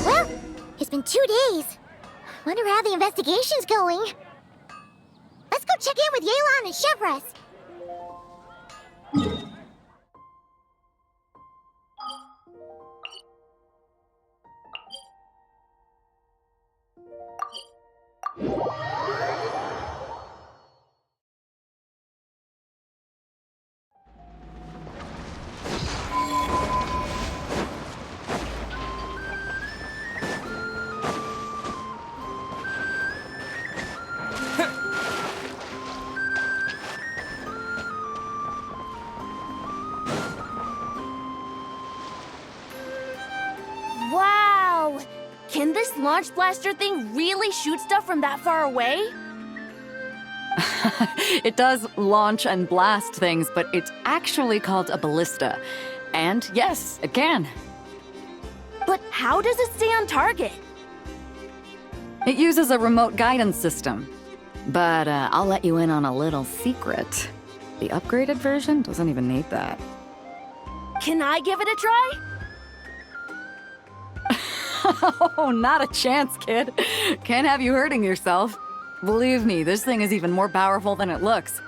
Well, it's been 2 days. Wonder how the investigation's going. Let's go check in with Yelan and Chevres. Wow! Can this launch blaster thing really shoot stuff from that far away? It does launch and blast things, but it's actually called a ballista. And yes, it can. But how does it stay on target? It uses a remote guidance system. But I'll let you in on a little secret. The upgraded version doesn't even need that. Can I give it a try? Oh, not a chance, kid. Can't have you hurting yourself. Believe me, this thing is even more powerful than it looks.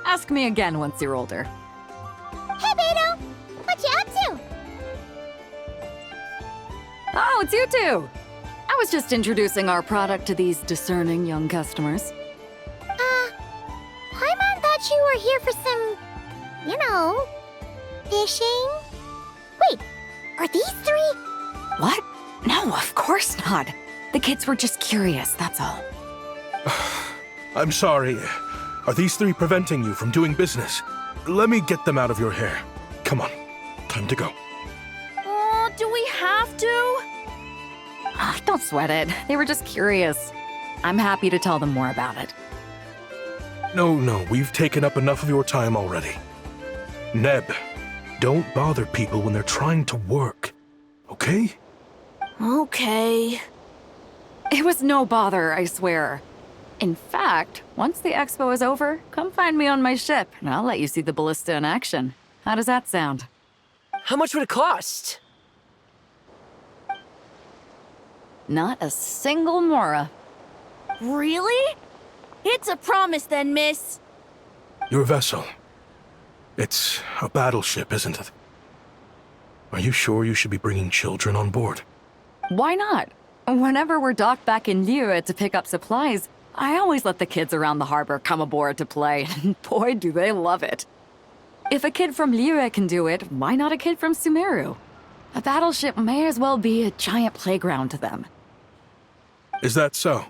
Ask me again once you're older. Hey, Beto! What you up to? Oh, it's you two! I was just introducing our product to these discerning young customers. Paimon thought you were here for some, fishing? Wait, are these 3? What? No, of course not. The kids were just curious, that's all. I'm sorry. Are these 3 preventing you from doing business? Let me get them out of your hair. Come on, time to go. Oh, do we have to? Don't sweat it. They were just curious. I'm happy to tell them more about it. No, we've taken up enough of your time already. Neb, don't bother people when they're trying to work, okay? Okay. It was no bother, I swear. In fact, once the expo is over, come find me on my ship, and I'll let you see the ballista in action. How does that sound? How much would it cost? Not a single mora. Really? It's a promise then, miss. Your vessel. It's a battleship, isn't it? Are you sure you should be bringing children on board? Why not? Whenever we're docked back in Liyue to pick up supplies, I always let the kids around the harbor come aboard to play, and boy, do they love it. If a kid from Liyue can do it, why not a kid from Sumeru? A battleship may as well be a giant playground to them. Is that so?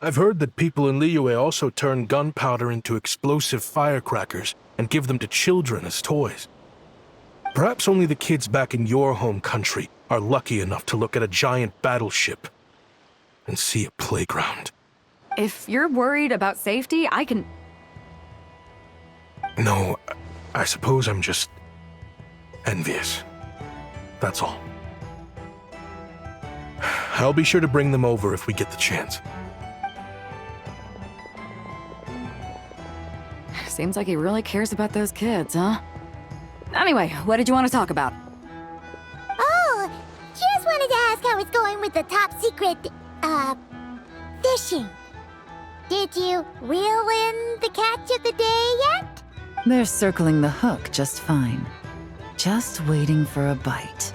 I've heard that people in Liyue also turn gunpowder into explosive firecrackers and give them to children as toys. Perhaps only the kids back in your home country are lucky enough to look at a giant battleship and see a playground. If you're worried about safety, I can... No, I suppose I'm just envious. That's all. I'll be sure to bring them over if we get the chance. Seems like he really cares about those kids, huh? Anyway, what did you want to talk about? Oh, just wanted to ask how it's going with the top secret, fishing. Did you reel in the catch of the day yet? They're circling the hook just fine. Just waiting for a bite.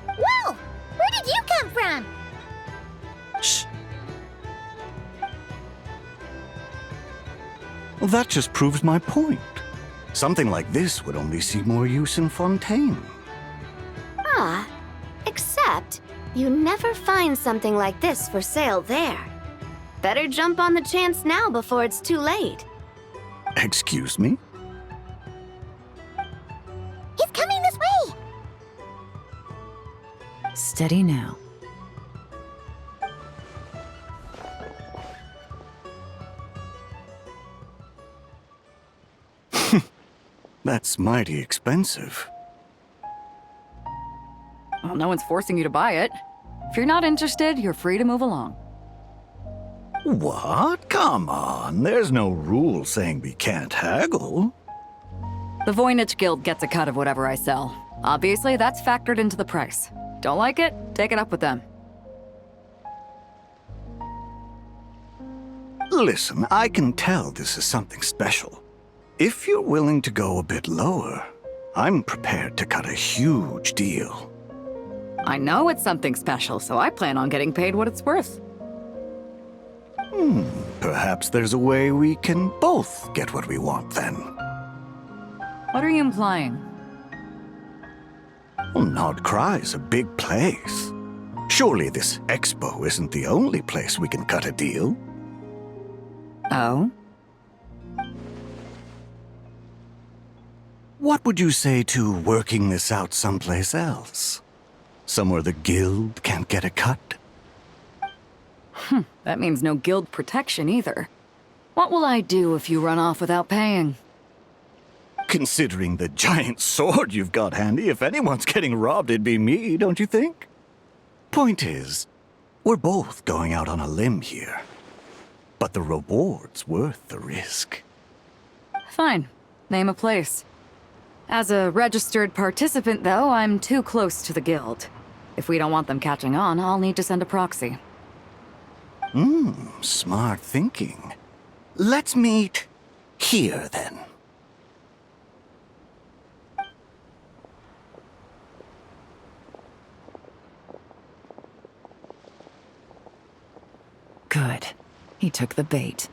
Whoa! Where did you come from? Shh. Well, that just proves my point. Something like this would only see more use in Fontaine. Except you never find something like this for sale there. Better jump on the chance now before it's too late. Excuse me? He's coming this way! Steady now. That's mighty expensive. Well, no one's forcing you to buy it. If you're not interested, you're free to move along. What? Come on, there's no rule saying we can't haggle. The Voynich Guild gets a cut of whatever I sell. Obviously, that's factored into the price. Don't like it? Take it up with them. Listen, I can tell this is something special. If you're willing to go a bit lower, I'm prepared to cut a huge deal. I know it's something special, so I plan on getting paid what it's worth. Perhaps there's a way we can both get what we want then. What are you implying? Well, Nod Cry's a big place. Surely this expo isn't the only place we can cut a deal. Oh? What would you say to working this out someplace else? Somewhere the guild can't get a cut? That means no guild protection either. What will I do if you run off without paying? Considering the giant sword you've got handy, if anyone's getting robbed, it'd be me, don't you think? Point is, we're both going out on a limb here. But the reward's worth the risk. Fine. Name a place. As a registered participant, though, I'm too close to the guild. If we don't want them catching on, I'll need to send a proxy. Smart thinking. Let's meet here, then. Good. He took the bait.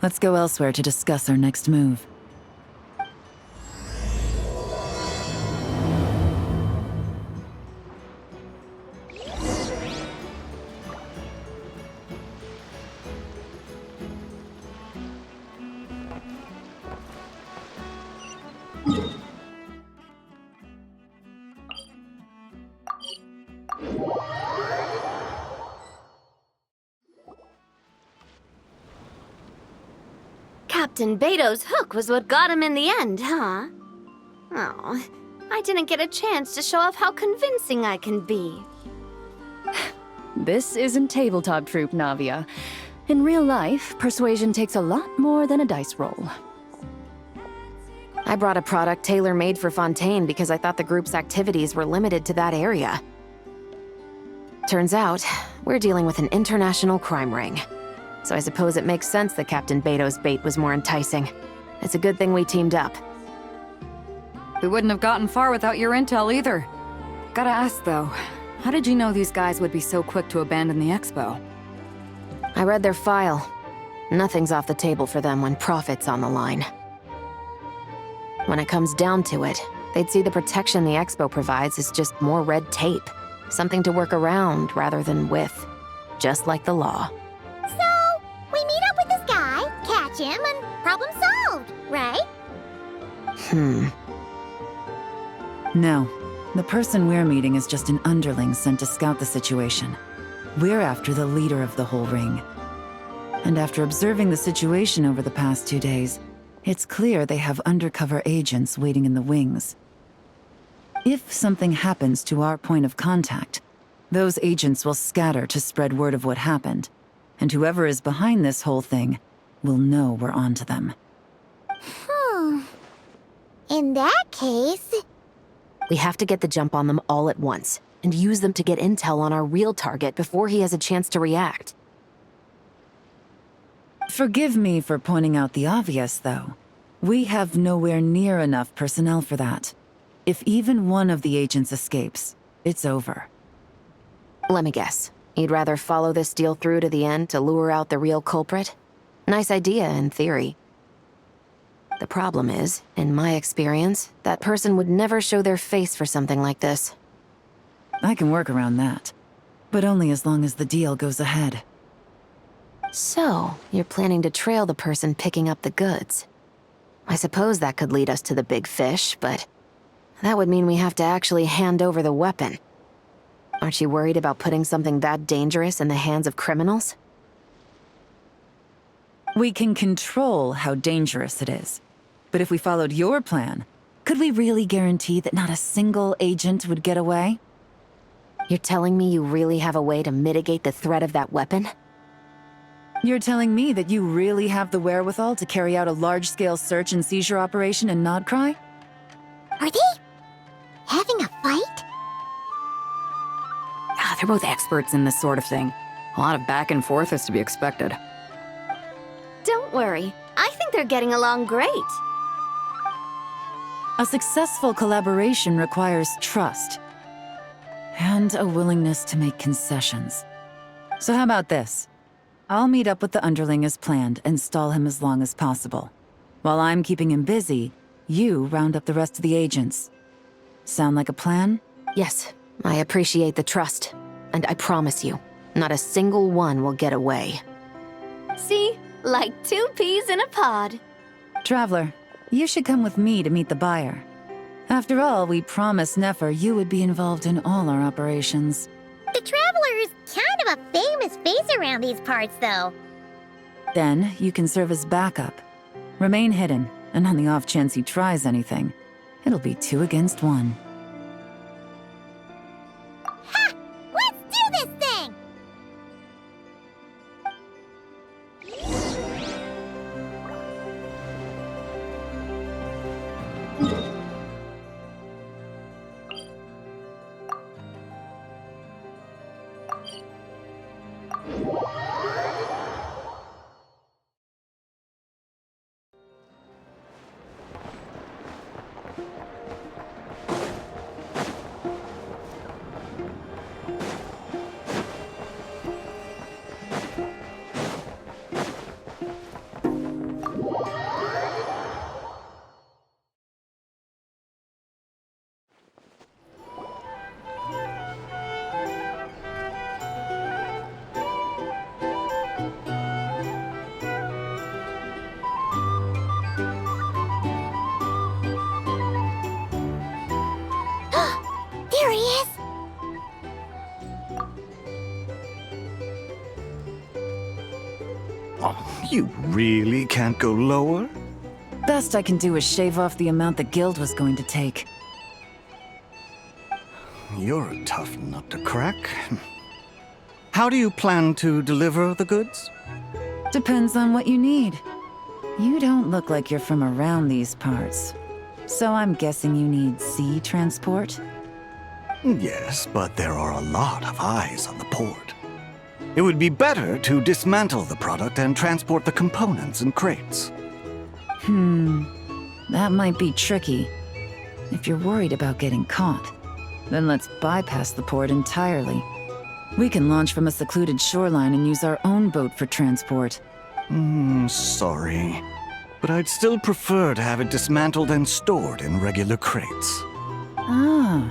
Let's go elsewhere to discuss our next move. Captain Beto's hook was what got him in the end, huh? Oh, I didn't get a chance to show off how convincing I can be. This isn't tabletop troop, Navia. In real life, persuasion takes a lot more than a dice roll. I brought a product tailor-made for Fontaine because I thought the group's activities were limited to that area. Turns out, we're dealing with an international crime ring. So I suppose it makes sense that Captain Beto's bait was more enticing. It's a good thing we teamed up. We wouldn't have gotten far without your intel either. Gotta ask, though, how did you know these guys would be so quick to abandon the expo? I read their file. Nothing's off the table for them when profit's on the line. When it comes down to it, they'd see the protection the expo provides as just more red tape. Something to work around rather than with. Just like the law. So, we meet up with this guy, catch him, and problem solved, right? No. The person we're meeting is just an underling sent to scout the situation. We're after the leader of the whole ring. And after observing the situation over the past 2 days, it's clear they have undercover agents waiting in the wings. If something happens to our point of contact, those agents will scatter to spread word of what happened, and whoever is behind this whole thing will know we're onto them. In that case... We have to get the jump on them all at once, and use them to get intel on our real target before he has a chance to react. Forgive me for pointing out the obvious, though. We have nowhere near enough personnel for that. If even one of the agents escapes, it's over. Let me guess. You'd rather follow this deal through to the end to lure out the real culprit? Nice idea, in theory. The problem is, in my experience, that person would never show their face for something like this. I can work around that. But only as long as the deal goes ahead. So, you're planning to trail the person picking up the goods. I suppose that could lead us to the big fish, but that would mean we have to actually hand over the weapon. Aren't you worried about putting something that dangerous in the hands of criminals? We can control how dangerous it is. But if we followed your plan, could we really guarantee that not a single agent would get away? You're telling me you really have a way to mitigate the threat of that weapon? You're telling me that you really have the wherewithal to carry out a large-scale search and seizure operation in Nodcry? Are they having a fight? They're both experts in this sort of thing. A lot of back and forth is to be expected. Don't worry. I think they're getting along great. A successful collaboration requires trust and a willingness to make concessions. So how about this? I'll meet up with the underling as planned and stall him as long as possible. While I'm keeping him busy, you round up the rest of the agents. Sound like a plan? Yes, I appreciate the trust. And I promise you, not a single one will get away. See? Like 2 peas in a pod. Traveler, you should come with me to meet the buyer. After all, we promised Nefer you would be involved in all our operations. The Traveler is kind of a famous face around these parts, though. Then, you can serve as backup. Remain hidden, and on the off chance he tries anything, it'll be 2 against 1. Ha! Let's do this thing! There he is! Oh, you really can't go lower? Best I can do is shave off the amount the guild was going to take. You're a tough nut to crack. How do you plan to deliver the goods? Depends on what you need. You don't look like you're from around these parts. So I'm guessing you need sea transport? Yes, but there are a lot of eyes on the port. It would be better to dismantle the product and transport the components in crates. That might be tricky. If you're worried about getting caught, then let's bypass the port entirely. We can launch from a secluded shoreline and use our own boat for transport. Sorry. But I'd still prefer to have it dismantled and stored in regular crates. Ah,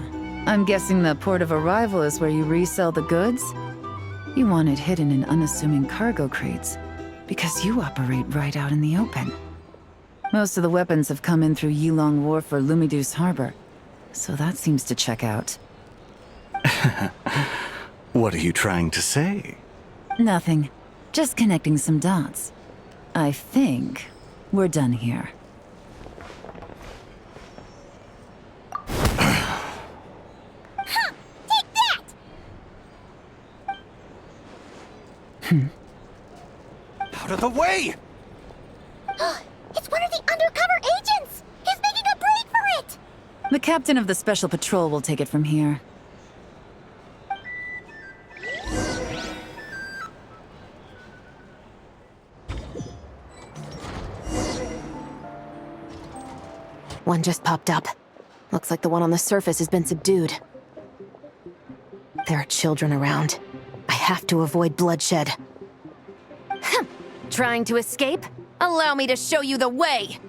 I'm guessing the port of arrival is where you resell the goods? You want it hidden in unassuming cargo crates, because you operate right out in the open. Most of the weapons have come in through Yilong Wharf or Lumidus Harbor, so that seems to check out. What are you trying to say? Nothing. Just connecting some dots. I think we're done here. Take that! Out of the way! It's one of the undercover agents! He's making a break for it! The captain of the Special Patrol will take it from here. One just popped up. Looks like the one on the surface has been subdued. There are children around. I have to avoid bloodshed. Trying to escape? Allow me to show you the way!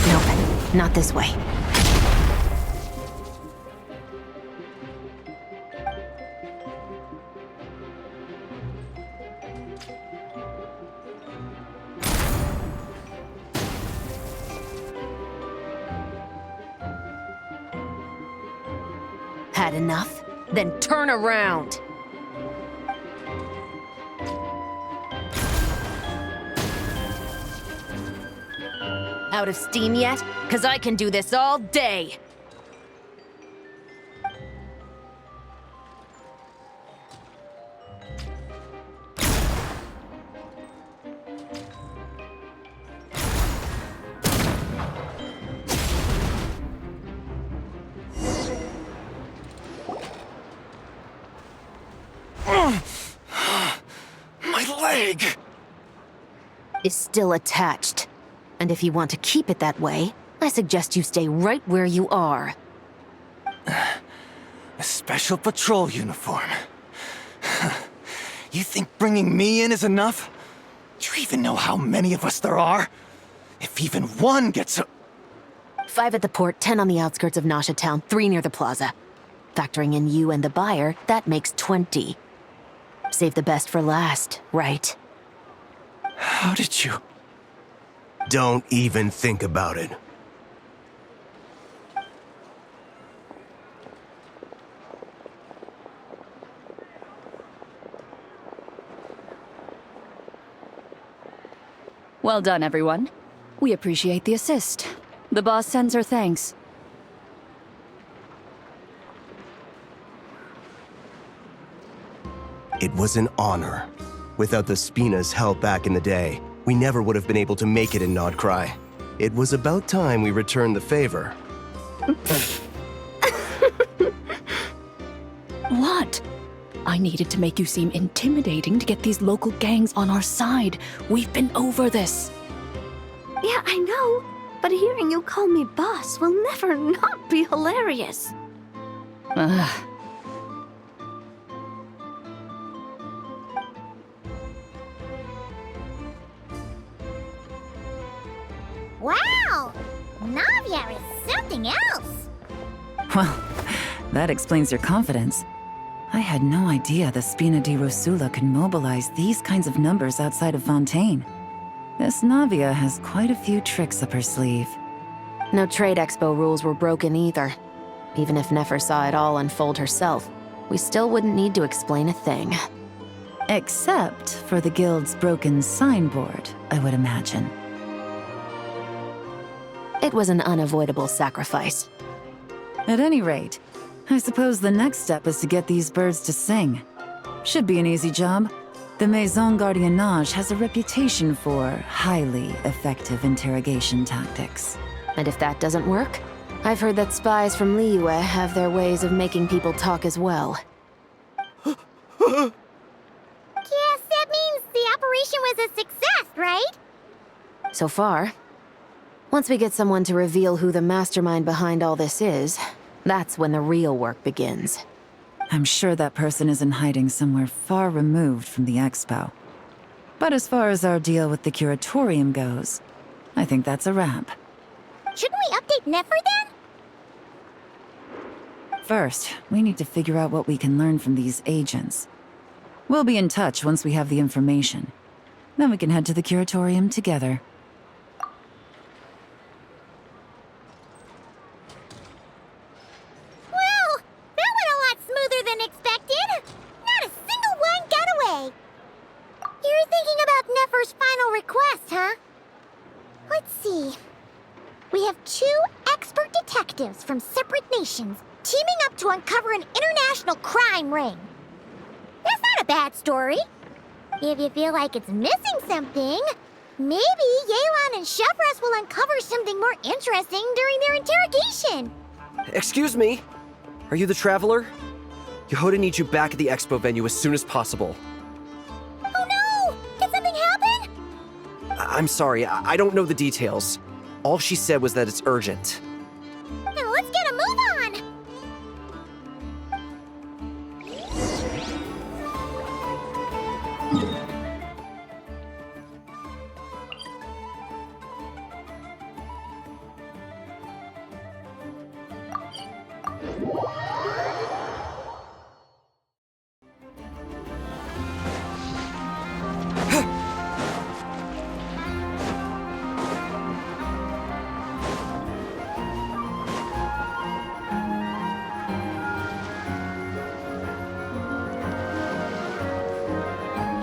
Nope, not this way. Had enough? Then turn around! Out of steam yet? 'Cause I can do this all day! My leg! Is still attached. And if you want to keep it that way, I suggest you stay right where you are. A special patrol uniform. You think bringing me in is enough? Do you even know how many of us there are? If even one gets a... 5 at the port, 10 on the outskirts of Nasha Town, 3 near the plaza. Factoring in you and the buyer, that makes 20. Save the best for last, right? How did you... Don't even think about it. Well done, everyone. We appreciate the assist. The boss sends her thanks. It was an honor. Without the Spina's help back in the day, we never would have been able to make it in Nodcry. It was about time we returned the favor. What? I needed to make you seem intimidating to get these local gangs on our side. We've been over this. Yeah, I know. But hearing you call me boss will never not be hilarious. Ugh. Wow! Navia is something else! Well, that explains your confidence. I had no idea the Spina di Rosula could mobilize these kinds of numbers outside of Fontaine. This Navia has quite a few tricks up her sleeve. No trade expo rules were broken either. Even if Nefer saw it all unfold herself, we still wouldn't need to explain a thing. Except for the guild's broken signboard, I would imagine. It was an unavoidable sacrifice. At any rate, I suppose the next step is to get these birds to sing. Should be an easy job. The Maison Gardiennage has a reputation for highly effective interrogation tactics. And if that doesn't work, I've heard that spies from Liyue have their ways of making people talk as well. Guess that means the operation was a success, right? So far. Once we get someone to reveal who the mastermind behind all this is, that's when the real work begins. I'm sure that person is in hiding somewhere far removed from the expo. But as far as our deal with the curatorium goes, I think that's a wrap. Shouldn't we update Nefer then? First, we need to figure out what we can learn from these agents. We'll be in touch once we have the information. Then we can head to the curatorium together. Well, that went a lot smoother than expected. Not a single one got away. You're thinking about Nefer's final request, huh? Let's see. We have 2 expert detectives from separate nations teaming up to uncover an international crime ring. That's not a bad story. If you feel like it's missing something, maybe Yelan and Chevres will uncover something more interesting during their interrogation. Excuse me? Are you the Traveler? Yehoda needs you back at the expo venue as soon as possible. Oh no! Did something happen? I'm sorry, I don't know the details. All she said was that it's urgent. Then let's get a move on!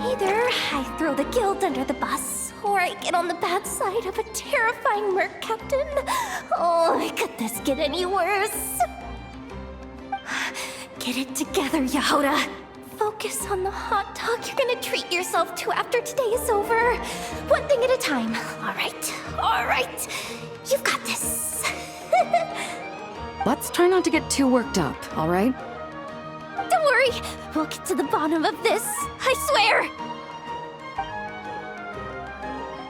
Either I throw the guild under the bus, before I get on the bad side of a terrifying merc captain. Oh, could this get any worse? Get it together, Yehoda. Focus on the hot dog you're gonna treat yourself to after today is over. One thing at a time. All right. You've got this. Let's try not to get too worked up, all right? Don't worry. We'll get to the bottom of this. I swear.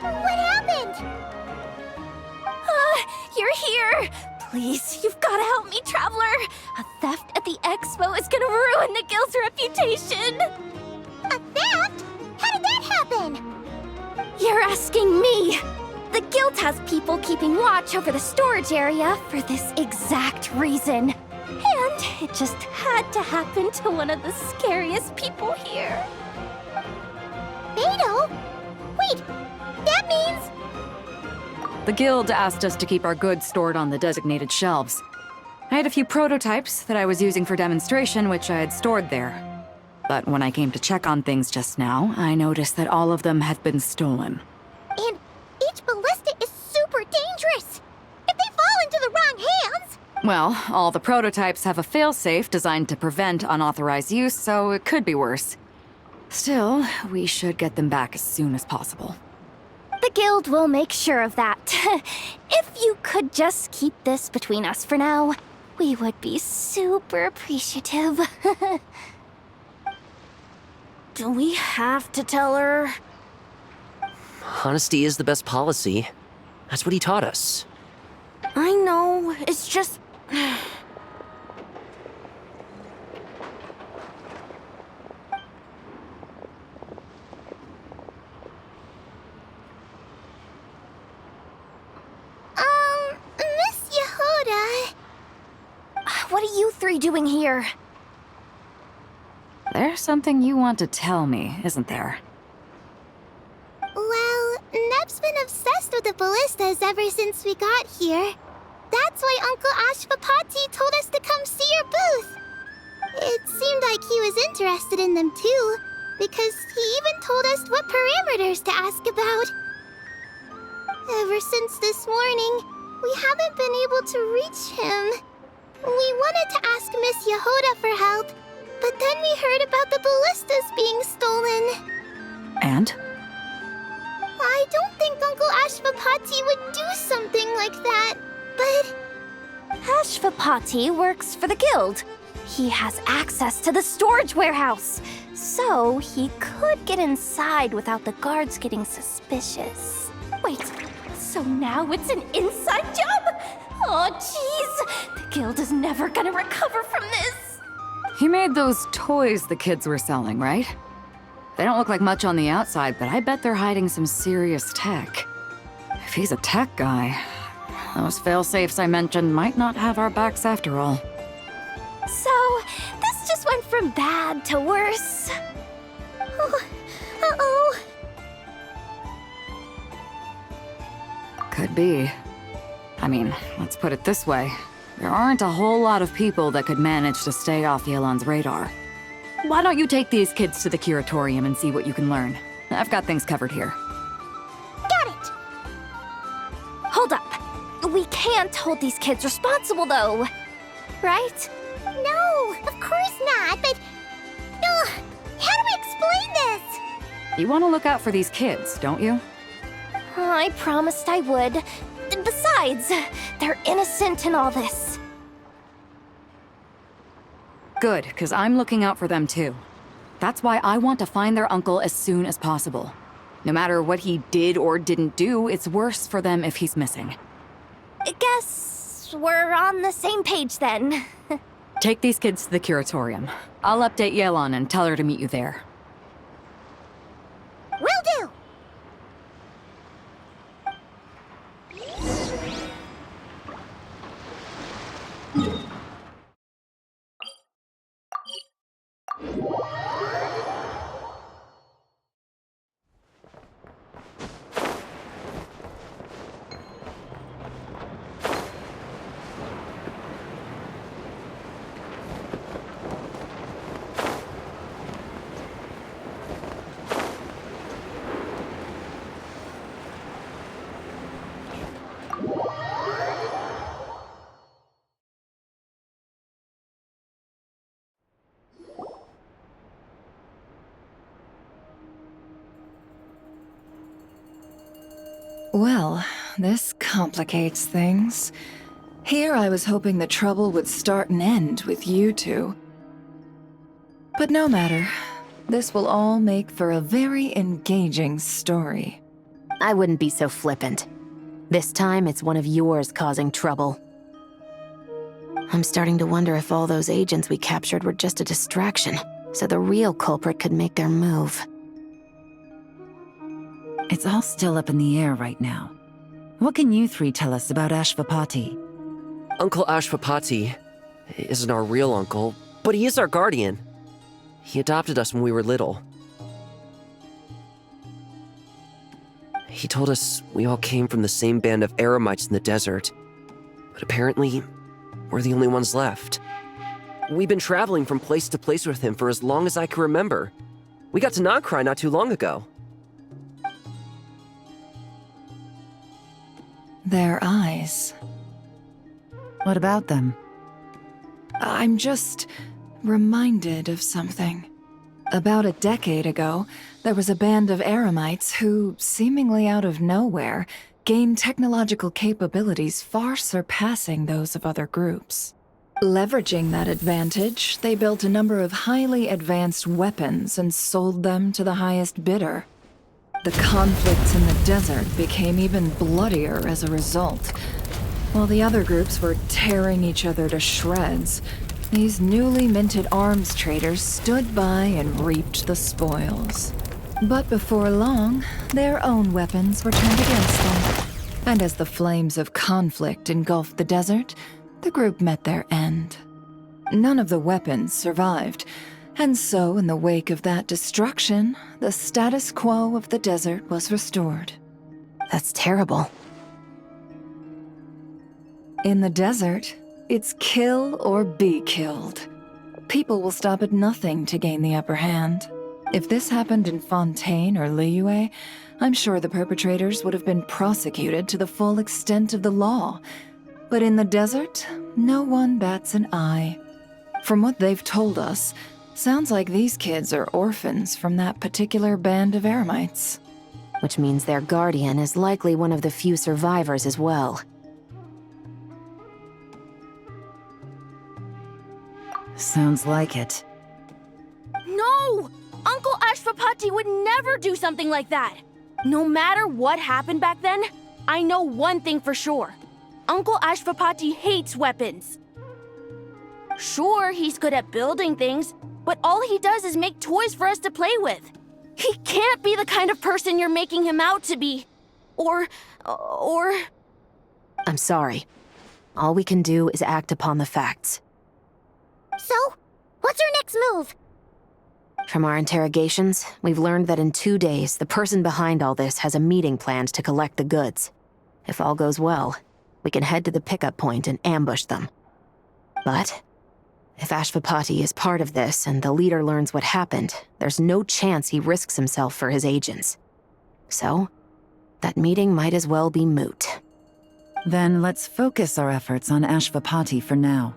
What happened? You're here. Please, you've got to help me, Traveler. A theft at the expo is gonna ruin the guild's reputation. A theft? How did that happen? You're asking me. The guild has people keeping watch over the storage area for this exact reason. And it just had to happen to one of the scariest people here. Beto? Wait, that means... The guild asked us to keep our goods stored on the designated shelves. I had a few prototypes that I was using for demonstration, which I had stored there. But when I came to check on things just now, I noticed that all of them had been stolen. And each ballista is super dangerous. If they fall into the wrong hands... Well, all the prototypes have a failsafe designed to prevent unauthorized use, so it could be worse. Still, we should get them back as soon as possible. The guild will make sure of that. If you could just keep this between us for now, we would be super appreciative. Do we have to tell her? Honesty is the best policy. That's what he taught us. I know, it's just... Miss Yehoda... What are you three doing here? There's something you want to tell me, isn't there? Well, Neb's been obsessed with the ballistas ever since we got here. That's why Uncle Ashvapati told us to come see your booth. It seemed like he was interested in them too, because he even told us what parameters to ask about. Ever since this morning, we haven't been able to reach him. We wanted to ask Miss Yehoda for help, but then we heard about the ballistas being stolen. And? I don't think Uncle Ashvapati would do something like that, but... Ashvapati works for the guild. He has access to the storage warehouse, so he could get inside without the guards getting suspicious. Wait, so now it's an inside job? Oh, jeez! The guild is never gonna recover from this! He made those toys the kids were selling, right? They don't look like much on the outside, but I bet they're hiding some serious tech. If he's a tech guy, those fail-safes I mentioned might not have our backs after all. So, this just went from bad to worse. Oh, uh-oh. Could be. I mean, let's put it this way. There aren't a whole lot of people that could manage to stay off Yelan's radar. Why don't you take these kids to the curatorium and see what you can learn? I've got things covered here. Got it! Hold up. We can't hold these kids responsible, though. Right? No, of course not, but... how do I explain this? You want to look out for these kids, don't you? I promised I would. Besides, they're innocent in all this. Good, because I'm looking out for them too. That's why I want to find their uncle as soon as possible. No matter what he did or didn't do, it's worse for them if he's missing. I guess we're on the same page then. Take these kids to the curatorium. I'll update Yelan and tell her to meet you there. Will do! Well, this complicates things. Here I was hoping the trouble would start and end with you two. But no matter. This will all make for a very engaging story. I wouldn't be so flippant. This time, it's one of yours causing trouble. I'm starting to wonder if all those agents we captured were just a distraction, so the real culprit could make their move. It's all still up in the air right now. What can you three tell us about Ashvapati? Uncle Ashvapati isn't our real uncle, but he is our guardian. He adopted us when we were little. He told us we all came from the same band of eremites in the desert, but apparently, we're the only ones left. We've been traveling from place to place with him for as long as I can remember. We got to Nagcry not too long ago. Their eyes. What about them? I'm just reminded of something. About a decade ago, there was a band of eremites who, seemingly out of nowhere, gained technological capabilities far surpassing those of other groups. Leveraging that advantage, they built a number of highly advanced weapons and sold them to the highest bidder. The conflicts in the desert became even bloodier as a result. While the other groups were tearing each other to shreds, these newly minted arms traders stood by and reaped the spoils. But before long, their own weapons were turned against them. And as the flames of conflict engulfed the desert, the group met their end. None of the weapons survived, and so in the wake of that destruction, the status quo of the desert was restored. That's terrible. In the desert, it's kill or be killed. People will stop at nothing to gain the upper hand. If this happened in Fontaine or Liyue, I'm sure the perpetrators would have been prosecuted to the full extent of the law. But in the desert, no one bats an eye. From what they've told us, sounds like these kids are orphans from that particular band of eremites. Which means their guardian is likely one of the few survivors as well. Sounds like it. No! Uncle Ashvapati would never do something like that! No matter what happened back then, I know one thing for sure. Uncle Ashvapati hates weapons. Sure, he's good at building things, but all he does is make toys for us to play with. He can't be the kind of person you're making him out to be. Or... I'm sorry. All we can do is act upon the facts. So, what's our next move? From our interrogations, we've learned that in 2 days, the person behind all this has a meeting planned to collect the goods. If all goes well, we can head to the pickup point and ambush them. But if Ashvapati is part of this and the leader learns what happened, there's no chance he risks himself for his agents. So, that meeting might as well be moot. Then let's focus our efforts on Ashvapati for now.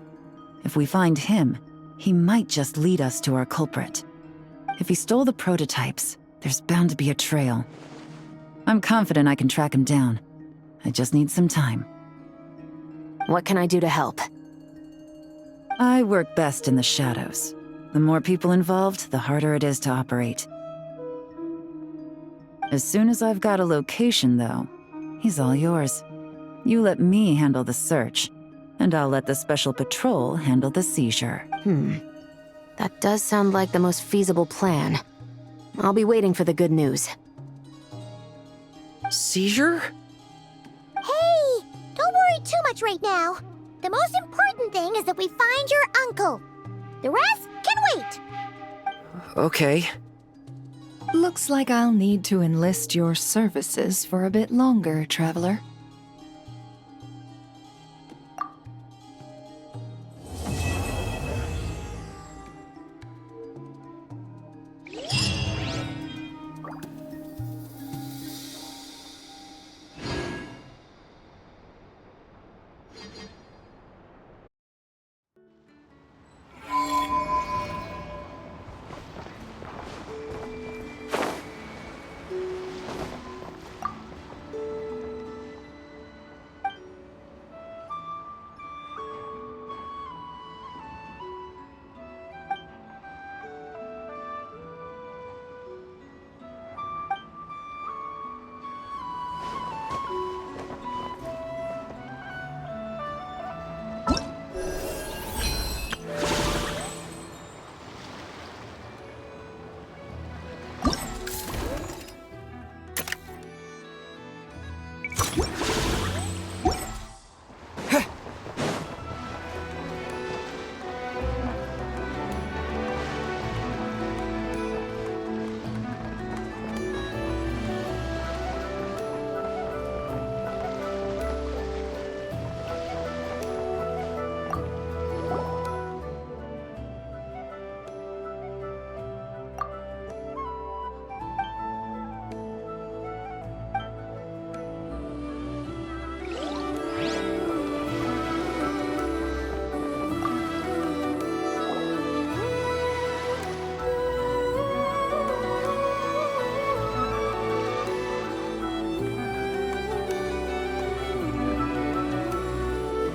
If we find him, he might just lead us to our culprit. If he stole the prototypes, there's bound to be a trail. I'm confident I can track him down. I just need some time. What can I do to help? I work best in the shadows. The more people involved, the harder it is to operate. As soon as I've got a location, though, he's all yours. You let me handle the search, and I'll let the special patrol handle the seizure. That does sound like the most feasible plan. I'll be waiting for the good news. Seizure? Hey, don't worry too much right now. The most important thing is that we find your uncle. The rest can wait. Okay. Looks like I'll need to enlist your services for a bit longer, Traveler.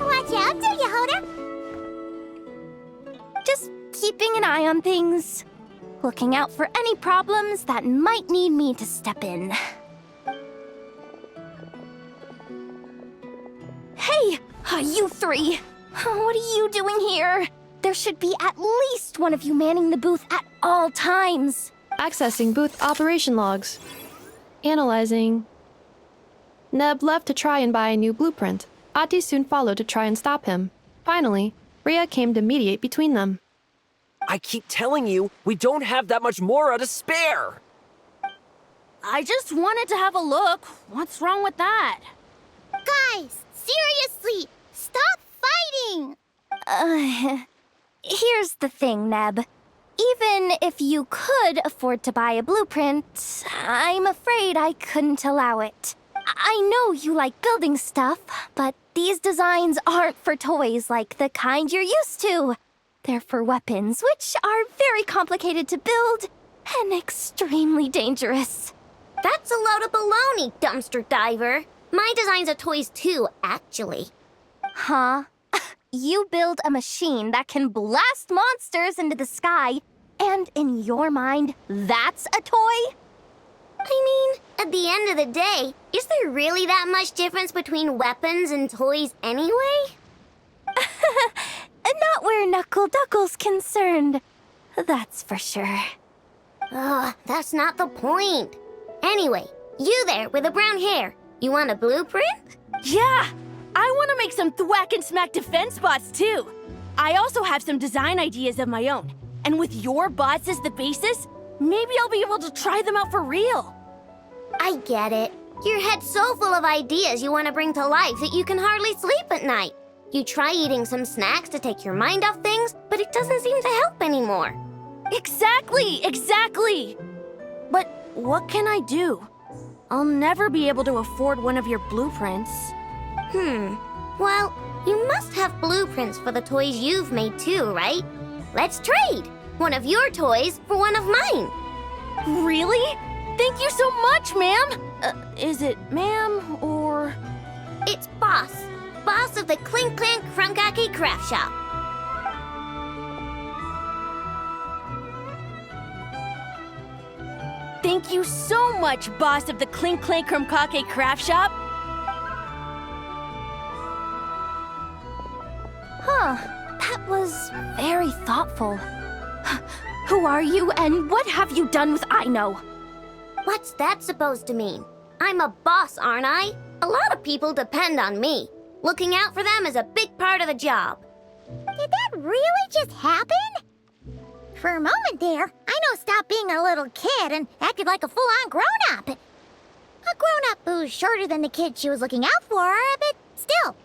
Watch out, do you, Hoda? Just keeping an eye on things. Looking out for any problems that might need me to step in. Hey, you three! What are you doing here? There should be at least one of you manning the booth at all times. Accessing booth operation logs. Analyzing. Neb left to try and buy a new blueprint. Ati soon followed to try and stop him. Finally, Rhea came to mediate between them. I keep telling you, we don't have that much Mora to spare! I just wanted to have a look. What's wrong with that? Guys, seriously, stop fighting! Here's the thing, Neb. Even if you could afford to buy a blueprint, I'm afraid I couldn't allow it. I know you like building stuff, but these designs aren't for toys like the kind you're used to. They're for weapons, which are very complicated to build and extremely dangerous. That's a load of baloney, dumpster diver. My designs are toys too, actually. Huh? You build a machine that can blast monsters into the sky, and in your mind, that's a toy? I mean, at the end of the day, is there really that much difference between weapons and toys anyway? Not where Knuckle Duckle's concerned. That's for sure. Ugh, that's not the point. Anyway, you there with the brown hair, you want a blueprint? Yeah! I want to make some thwack and smack defense bots too. I also have some design ideas of my own. And with your bots as the basis, maybe I'll be able to try them out for real. I get it. Your head's so full of ideas you want to bring to life that you can hardly sleep at night. You try eating some snacks to take your mind off things, but it doesn't seem to help anymore. Exactly! But what can I do? I'll never be able to afford one of your blueprints. Well, you must have blueprints for the toys you've made too, right? Let's trade! One of your toys for one of mine. Really? Thank you so much, ma'am! Is it ma'am or... It's Boss. Boss of the Clink Clank Crunkaki Craft Shop. Thank you so much, boss of the Clink Clank Crunkaki Craft Shop. Huh, that was very thoughtful. Who are you, and what have you done with Aino? What's that supposed to mean? I'm a boss, aren't I? A lot of people depend on me. Looking out for them is a big part of the job. Did that really just happen? For a moment there, Aino stopped being a little kid and acted like a full-on grown-up. A grown-up who's shorter than the kid she was looking out for, but still.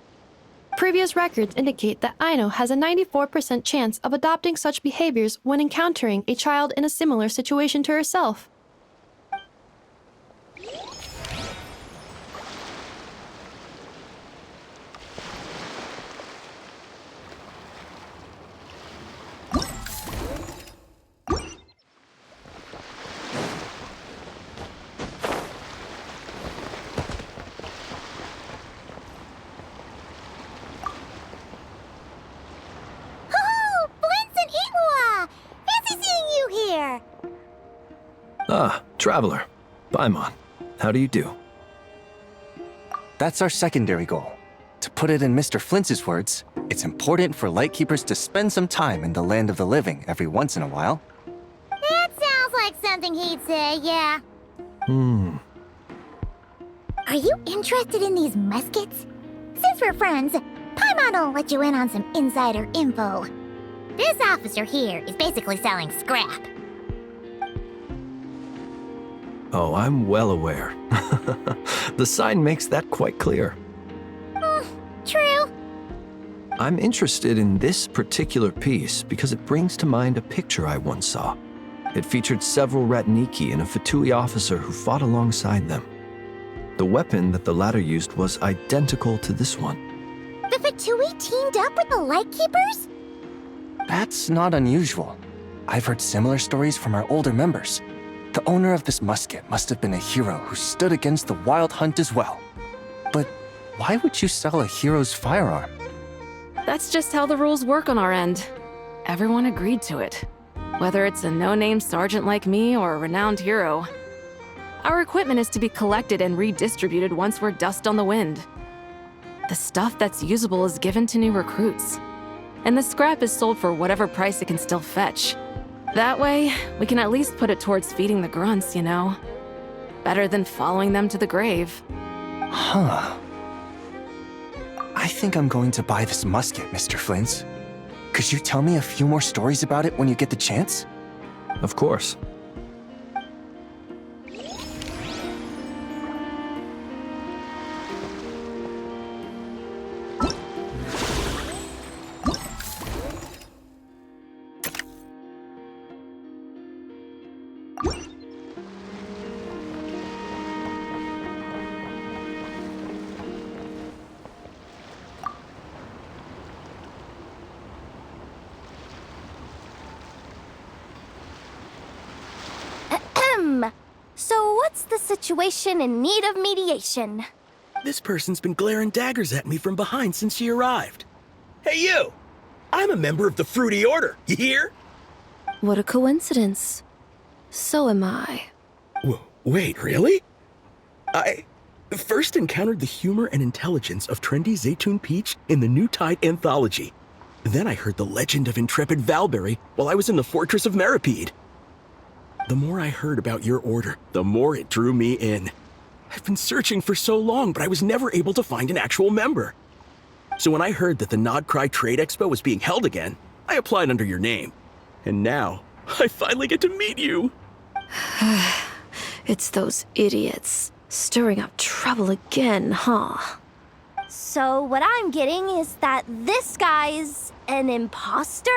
Previous records indicate that Aino has a 94% chance of adopting such behaviors when encountering a child in a similar situation to herself. Ah, Traveler. Paimon. How do you do? That's our secondary goal. To put it in Mr. Flintz's words, it's important for Lightkeepers to spend some time in the land of the living every once in a while. That sounds like something he'd say, yeah. I Are you interested in these muskets? Since we're friends, Paimon will let you in on some insider info. This officer here is basically selling scrap. Oh, I'm well aware. The sign makes that quite clear. True. I'm interested in this particular piece because it brings to mind a picture I once saw. It featured several Ratniki and a Fatui officer who fought alongside them. The weapon that the latter used was identical to this one. The Fatui teamed up with the Lightkeepers? That's not unusual. I've heard similar stories from our older members. The owner of this musket must have been a hero who stood against the Wild Hunt as well. But why would you sell a hero's firearm? That's just how the rules work on our end. Everyone agreed to it. Whether it's a no-name sergeant like me or a renowned hero. Our equipment is to be collected and redistributed once we're dust on the wind. The stuff that's usable is given to new recruits. And the scrap is sold for whatever price it can still fetch. That way, we can at least put it towards feeding the grunts, you know? Better than following them to the grave. Huh. I think I'm going to buy this musket, Mr. Flint's. Could you tell me a few more stories about it when you get the chance? Of course. So what's the situation in need of mediation? This person's been glaring daggers at me from behind since she arrived. Hey, you! I'm a member of the Fruity Order, you hear? What a coincidence. So am I. Wait, really? I first encountered the humor and intelligence of trendy Zaytun Peach in the New Tide anthology. Then I heard the legend of intrepid Valberry while I was in the Fortress of Meripede. The more I heard about your order, the more it drew me in. I've been searching for so long, but I was never able to find an actual member. So when I heard that the Nodcry Trade Expo was being held again, I applied under your name. And now, I finally get to meet you. It's those idiots. Stirring up trouble again, huh? So what I'm getting is that this guy's an imposter?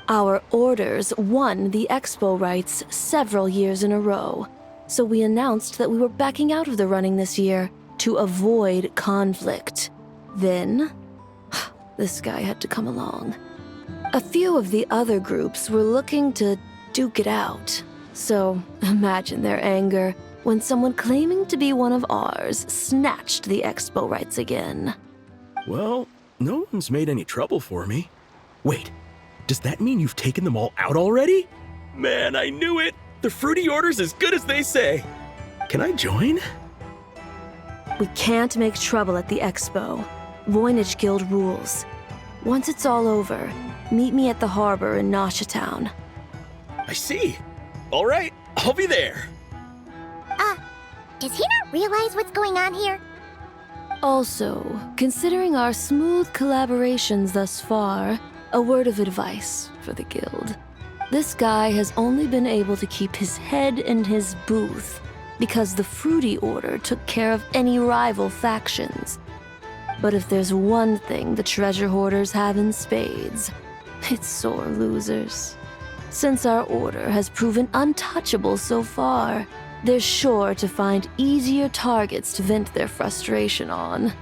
Our orders won the expo rights several years in a row, so we announced that we were backing out of the running this year to avoid conflict. Then, this guy had to come along. A few of the other groups were looking to duke it out, so imagine their anger when someone claiming to be one of ours snatched the expo rights again. Well, no one's made any trouble for me. Wait. Does that mean you've taken them all out already? Man, I knew it! The Fruity Order's as good as they say. Can I join? We can't make trouble at the expo. Voynich Guild rules. Once it's all over, meet me at the harbor in Nasha Town. I see. All right, I'll be there. Does he not realize what's going on here? Also, considering our smooth collaborations thus far, a word of advice for the guild. This guy has only been able to keep his head in his booth because the Fruity Order took care of any rival factions. But if there's one thing the treasure hoarders have in spades, it's sore losers. Since our order has proven untouchable so far, they're sure to find easier targets to vent their frustration on.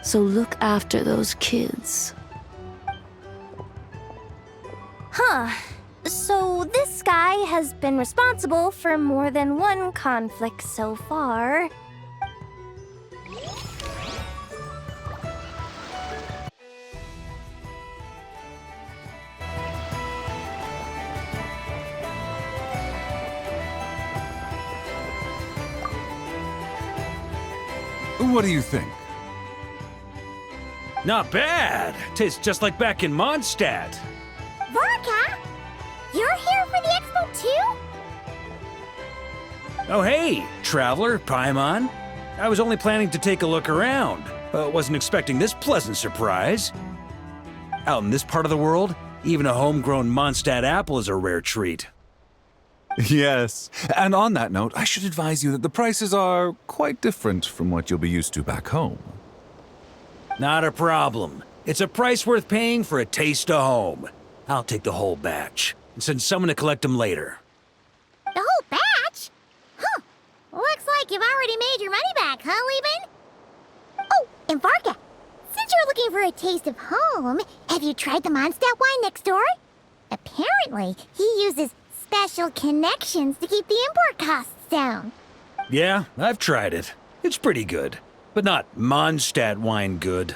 So look after those kids. Huh. So this guy has been responsible for more than one conflict so far. What do you think? Not bad. Tastes just like back in Mondstadt. Vorka? You're here for the expo too? Oh hey, Traveler, Paimon. I was only planning to take a look around. Wasn't expecting this pleasant surprise. Out in this part of the world, even a homegrown Mondstadt apple is a rare treat. Yes, and on that note, I should advise you that the prices are quite different from what you'll be used to back home. Not a problem. It's a price worth paying for a taste of home. I'll take the whole batch and send someone to collect them later. The whole batch? Huh. Looks like you've already made your money back, huh, Lieben? Oh, and Varga, since you're looking for a taste of home, have you tried the Mondstadt wine next door? Apparently, he uses special connections to keep the import costs down. Yeah, I've tried it. It's pretty good, but not Mondstadt wine good.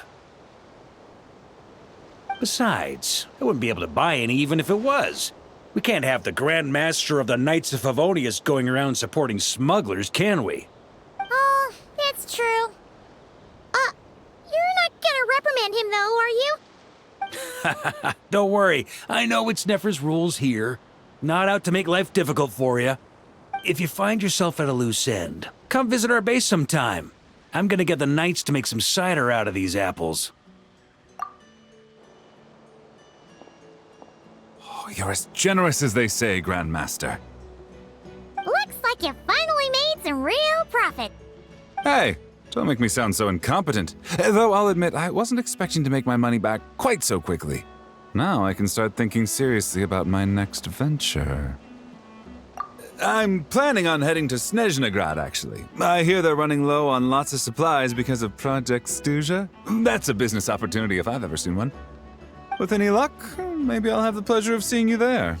Besides, I wouldn't be able to buy any even if it was. We can't have the Grand Master of the Knights of Favonius going around supporting smugglers, can we? Oh, that's true. You're not gonna reprimand him though, are you? Don't worry, I know it's Nefer's rules here. Not out to make life difficult for you. If you find yourself at a loose end, come visit our base sometime. I'm gonna get the Knights to make some cider out of these apples. Oh, you're as generous as they say, Grandmaster. Looks like you finally made some real profit. Hey, don't make me sound so incompetent. Though I'll admit, I wasn't expecting to make my money back quite so quickly. Now I can start thinking seriously about my next venture. I'm planning on heading to Snezhnegrad, actually. I hear they're running low on lots of supplies because of Project Stuja. That's a business opportunity if I've ever seen one. With any luck, maybe I'll have the pleasure of seeing you there.